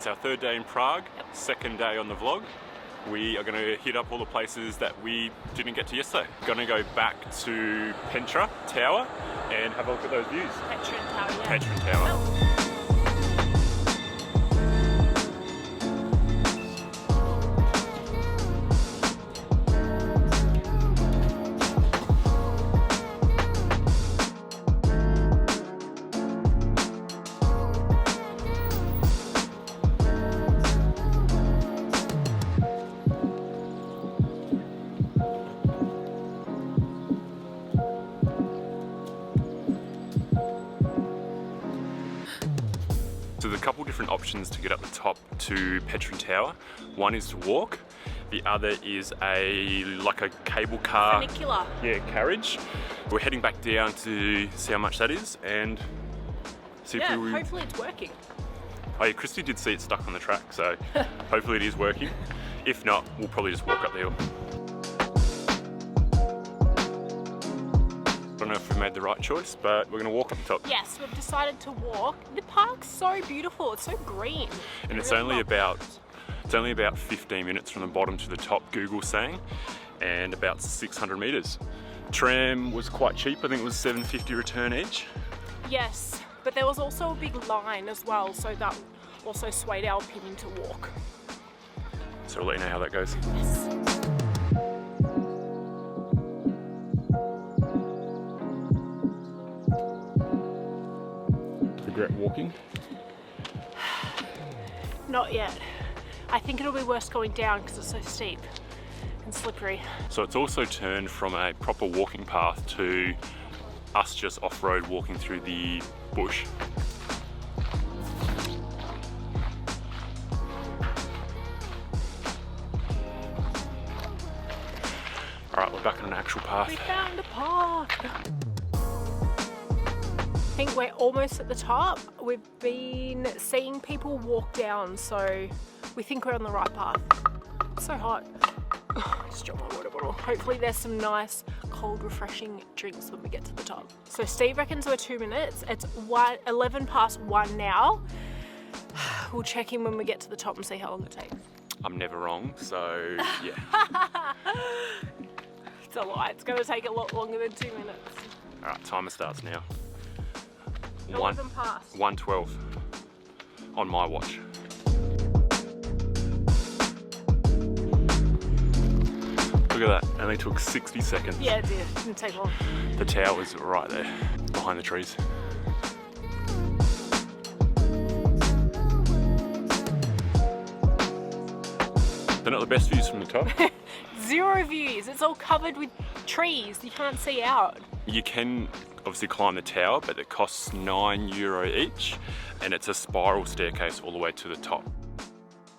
It's our third day in Prague, second day on the vlog. We are going to hit up all the places that we didn't get to yesterday. Going to go back to Petrin Tower and have a look at those views. Petrin Tower, yeah. Petrin Tower. Oh. So there's a couple different options to get up the top to Petrin Tower. One is to walk, the other is like a cable car Funicular. carriage. We're heading back down to see how much that is and see if we... hopefully it's working. Oh yeah, Christy did see it stuck on the track, so hopefully it is working. If not, we'll probably just walk up the hill. I don't know if we made the right choice, but we're going to walk up the top. Yes, we've decided to walk. The park's so beautiful, it's so green. And it's only about 15 minutes from the bottom to the top, Google's saying, and about 600 meters. Tram was quite cheap, I think it was $7.50 return each. Yes, but there was also a big line as well, so that also swayed our opinion to walk. So I'll let you know how that goes. Yes. Regret walking? Not yet. I think it'll be worse going down because it's so steep and slippery. So it's also turned from a proper walking path to us just off-road walking through the bush. Alright, we're back on an actual path. We found a park! I think we're almost at the top. We've been seeing people walk down, so we think we're on the right path. It's so hot. Just drop my water bottle. Hopefully there's some nice, cold, refreshing drinks when we get to the top. So Steve reckons we're 2 minutes. It's 11 past 1 now. We'll check in when we get to the top and see how long it takes. I'm never wrong, so yeah. It's a lie. It's going to take a lot longer than 2 minutes. Alright, timer starts now. 11 past. 1:12 on my watch. Look at that, only took 60 seconds. Yeah, it did. It didn't take long. The tower's right there, behind the trees. They're not the best views from the top. Zero views. It's all covered with trees. You can't see out. You can obviously climb the tower, but it costs €9 each, and it's a spiral staircase all the way to the top.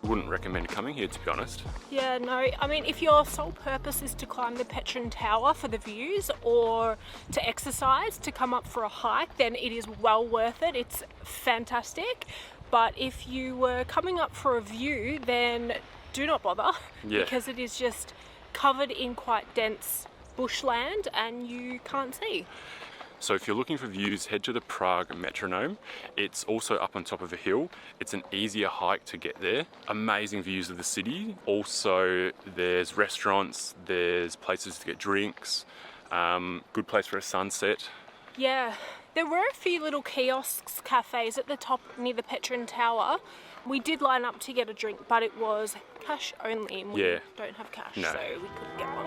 Wouldn't recommend coming here, to be honest. Yeah, no. I mean, if your sole purpose is to climb the Petrin Tower for the views or to exercise, to come up for a hike, then it is well worth it. It's fantastic. But if you were coming up for a view, then do not bother, because it is just covered in quite dense bushland and you can't see. So if you're looking for views, head to the Prague Metronome. It's also up on top of a hill. It's an easier hike to get there. Amazing views of the city. Also, there's restaurants, there's places to get drinks, good place for a sunset. Yeah, there were a few little kiosks, cafes at the top near the Petrin Tower. We did line up to get a drink, but it was cash only, and we don't have cash, so we couldn't get one.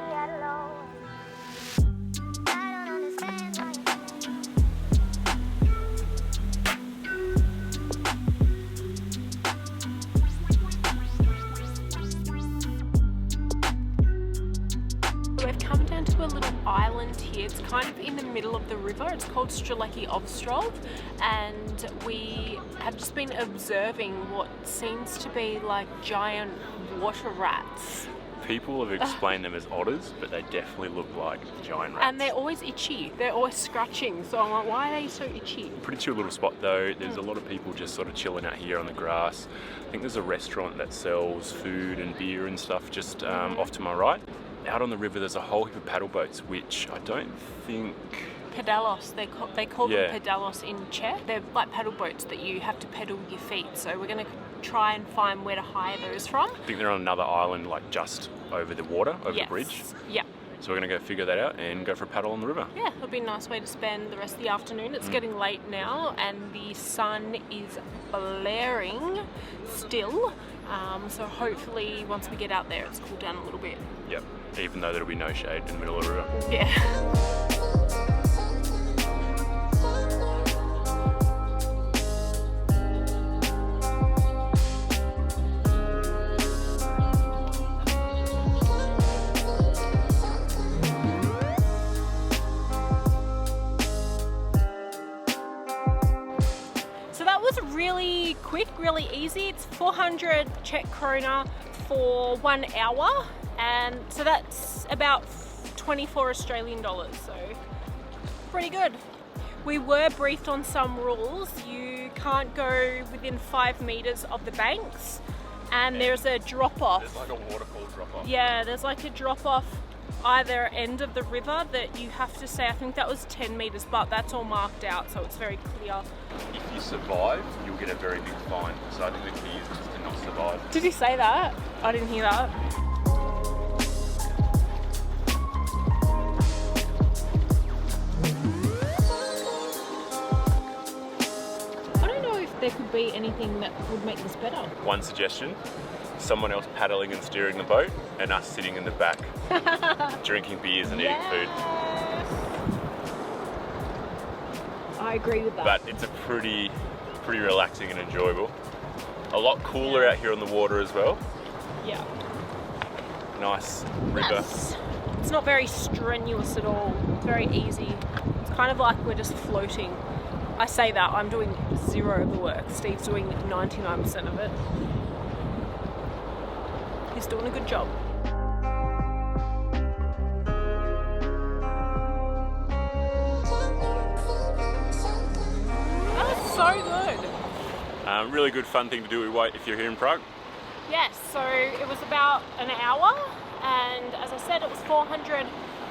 We've come down to a little island here. It's kind of in the middle of the river. It's called Streleki Ostrov, and we have just been observing what seems to be like giant water rats. People have explained them as otters, but they definitely look like giant rats. And they're always itchy. They're always scratching. So I'm like, why are they so itchy? Pretty chill little spot though. There's a lot of people just sort of chilling out here on the grass. I think there's a restaurant that sells food and beer and stuff just off to my right. Out on the river there's a whole heap of paddle boats, which I don't think... Pedalos, they call them pedalos in Czech. They're like paddle boats that you have to pedal with your feet. So we're going to try and find where to hire those from. I think they're on another island, like just over the water, over the bridge. Yeah. So we're going to go figure that out and go for a paddle on the river. Yeah, it'll be a nice way to spend the rest of the afternoon. It's getting late now and the sun is blaring still. So hopefully once we get out there it's cooled down a little bit. Yep, even though there'll be no shade in the middle of the river. Yeah. Really quick, really easy. It's 400 Czech krona for 1 hour, and so that's about 24 Australian dollars, so pretty good. We were briefed on some rules. You can't go within 5 meters of the banks, and there's a drop off. There's like a waterfall drop off. Yeah, there's like a drop off either end of the river that you have to say, I think that was 10 meters, but that's all marked out, so it's very clear. If you survive, you'll get a very big fine. So I think the key is just to not survive. Did he say that? I didn't hear that. I don't know if there could be anything that would make this better. One suggestion, someone else paddling and steering the boat and us sitting in the back drinking beers and eating food. I agree with that. But it's a pretty relaxing and enjoyable. A lot cooler out here on the water as well. Yeah. Nice river. Yes. It's not very strenuous at all. It's very easy. It's kind of like we're just floating. I say that, I'm doing 0 of the work. Steve's doing 99% of it. He's doing a good job. So good. Really good fun thing to do if you're here in Prague. Yes, so it was about an hour, and as I said, it was 400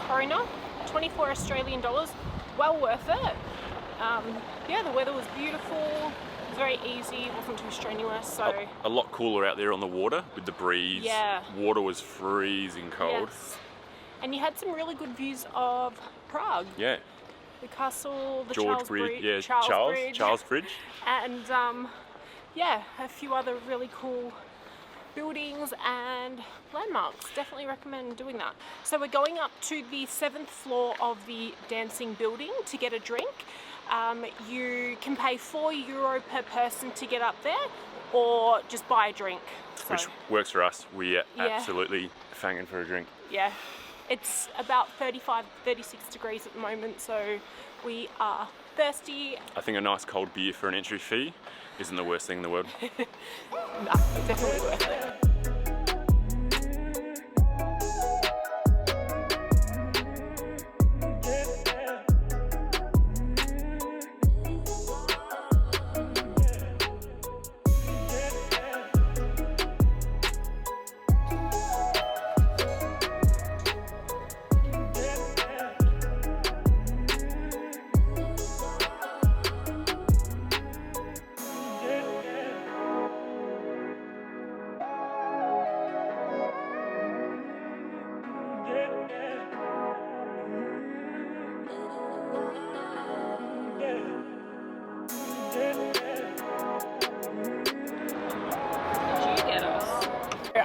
krona, 24 Australian dollars. Well worth it. Yeah, the weather was beautiful. It was very easy. It wasn't too strenuous. So a lot cooler out there on the water with the breeze. Yeah. Water was freezing cold. Yes. And you had some really good views of Prague. Yeah. The castle, the George Charles Bridge, Bridge, yeah, Charles Bridge, and yeah, a few other really cool buildings and landmarks. Definitely recommend doing that. So we're going up to the 7th floor of the dancing building to get a drink. You can pay €4 per person to get up there, or just buy a drink. So, which works for us. We are absolutely fanging for a drink. Yeah. It's about 35, 36 degrees at the moment, so we are thirsty. I think a nice cold beer for an entry fee isn't the worst thing in the world. No, definitely worth it.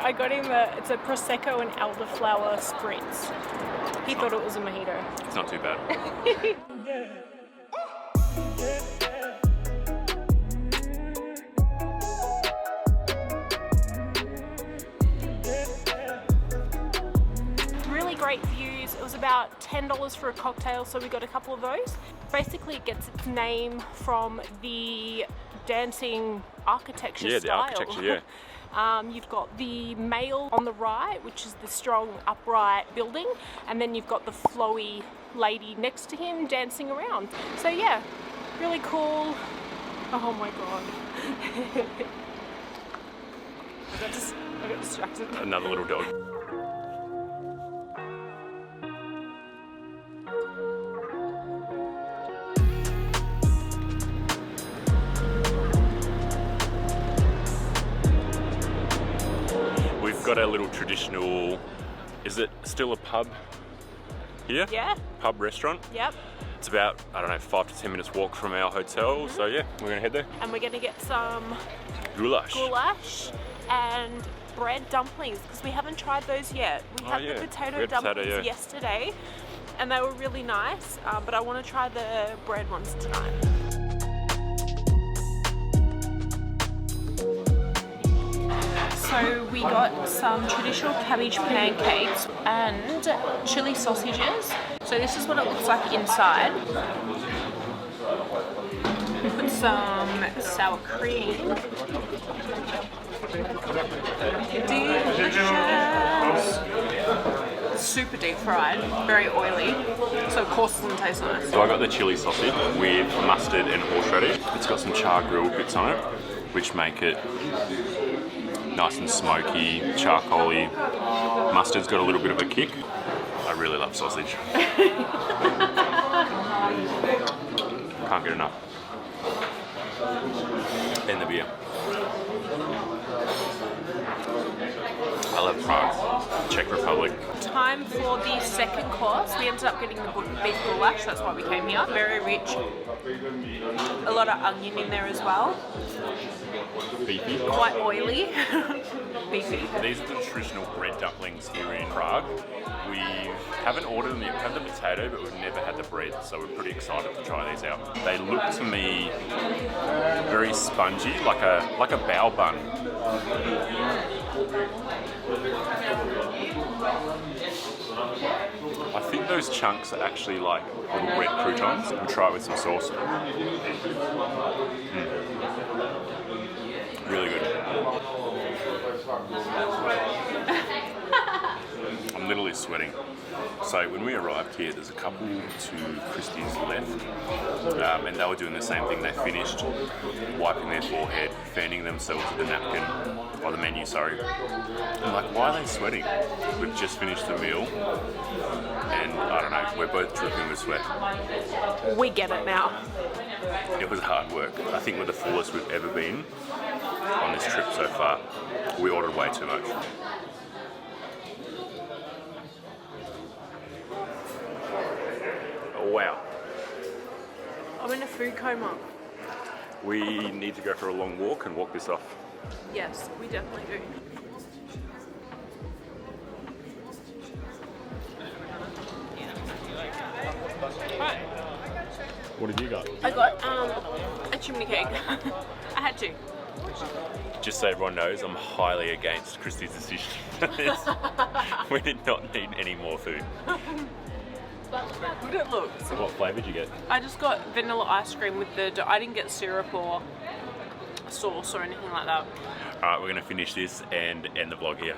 I got him it's a Prosecco and elderflower spritz. He thought it was a mojito. It's not too bad. Really great views. It was about $10 for a cocktail, so we got a couple of those. Basically it gets its name from the dancing architecture style. The architecture, yeah. You've got the male on the right, which is the strong upright building, and then you've got the flowy lady next to him dancing around. So yeah, really cool. Oh my god. I got distracted. Another little dog. got our little traditional, is it still a pub here? Yeah. Pub restaurant. Yep. It's about, I don't know, 5 to 10 minutes walk from our hotel. So yeah, we're gonna head there. And we're gonna get some Goulash. And bread dumplings, because we haven't tried those yet. We had the potato dumplings yesterday and they were really nice, but I want to try the bread ones tonight. So we got some traditional cabbage pancakes and chili sausages. So this is what it looks like inside. We put some sour cream. Delicious. Super deep fried, very oily, so of course it doesn't taste nice. So I got the chili sausage with mustard and horseradish. It's got some char grilled bits on it, which make it nice and smoky, charcoaly. Mustard's got a little bit of a kick. I really love sausage. Can't get enough. And the beer. I love Prague, Czech Republic. Time for the second course. We ended up getting the beef goulash, that's why we came here. Very rich. A lot of onion in there as well. Beefy. Quite oily. Beefy. These are the traditional bread dumplings here in Prague. We haven't ordered them yet. We have the potato, but we've never had the bread, so we're pretty excited to try these out. They look to me very spongy, like a bao bun. I think those chunks are actually like little bread croutons. We'll try it with some sauce. Really good. I'm literally sweating. So when we arrived here, there's a couple to Christie's left, and they were doing the same thing. They finished wiping their forehead, fanning themselves with the napkin, or the menu, sorry. I'm like, why are they sweating? We've just finished the meal, and I don't know, we're both dripping with sweat. We get it now. It was hard work. I think we're the fullest we've ever been on this trip so far. We ordered way too much. Oh, wow. I'm in a food coma. We need to go for a long walk and walk this off. Yes, we definitely do. Right. What have you got? I got a chimney cake. I had to. Just so everyone knows, I'm highly against Christie's decision. We did not need any more food. But look how good it looks. So what flavour did you get? I just got vanilla ice cream with the... I didn't get syrup or sauce or anything like that. Alright, we're going to finish this and end the vlog here.